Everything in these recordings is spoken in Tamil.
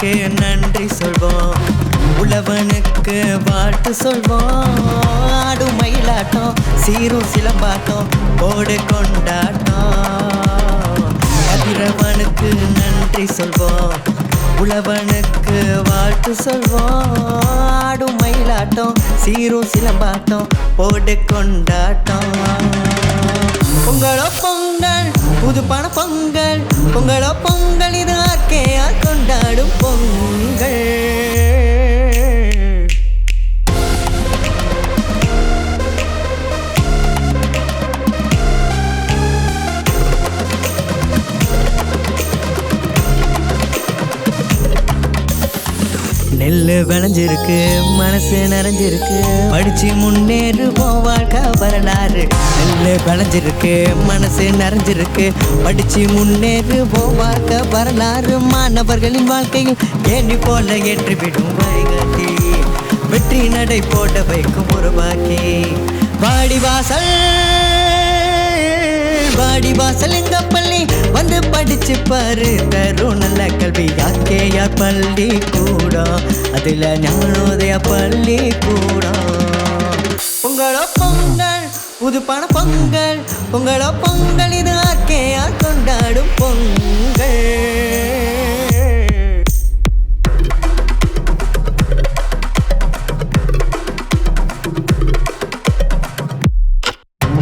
கதிரவனுக்கு நன்றி சொல்வோம், உழவனுக்கு வாழ்த்து சொல்வோம். ஆடும் மயிலாட்டம் சீரும் சிலம்பாட்டம் போடு கொண்டாட்டம். கதிரவனுக்கு நன்றி சொல்வோம், உழவனுக்கு வாழ்த்து சொல்வோம். ஆடும் மயிலாட்டம் சீரும் சிலம்பாட்டம் போடு கொண்டாட்டம். பொங்கலோ பொங்கல் புது பண பொங்கல், பொங்கலோ பொங்கல் இது ஆர்க்கையால் கொண்டாடும் பொங்கல். நெல்லு விளைஞ்சிருக்கு, மனசு நிறைஞ்சிருக்கு, படிச்சு முன்னேறுவோம் வாழ்க்கை வரலாறு. நெல்லு விளைஞ்சிருக்கு, மனசு நிறைஞ்சிருக்கு, படிச்சு முன்னேறுவோம் வாழ்க்கை வரலாறு. மாணவர்களின் வாழ்க்கையில் ஏணி போல ஏற்றிவிடும் வழிகாட்டி, வெற்றி நடை போட வைக்கும் உருவாக்கி. வாடிவாசல் வாடிவாசல் எங்க பள்ளி வந்து படிச்சு பாரு, தரும் நல்ல கல்வி. யாக்கேயார் பள்ளி கூடம், அதுல ஞானோதய பள்ளி கூடம். பொங்கலோ பொங்கல் புது பண பொங்கல், பொங்கலோ பொங்கல் இது ஆர்க்கையார் கொண்டாடும் பொங்கல்.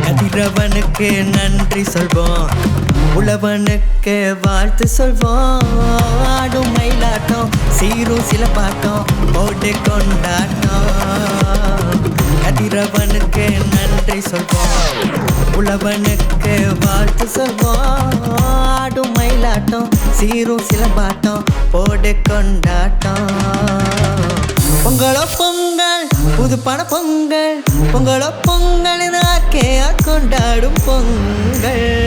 கதிரவனுக்கு நன்றி சொல்வோம், உழவனுக்கு வாழ்த்து சொல்வோம். ஆடும் மயிலாட்டம் சீரும் சிலம்பாட்டம் போட்டு கொண்டாட்டம். கதிரவனுக்கு நன்றி சொல்வோம், உழவனுக்கு வாழ்த்து சொல்வோம். ஆடும் மயிலாட்டம் சீரும் சிலம்பாட்டம் போட்டு கொண்டாட்டம். பொங்கலோ பொங்கல் புது பண பொங்கல், பொங்கலோ பொங்கல் இது ஆர்க்கையார் கொண்டாடும் பொங்கல்.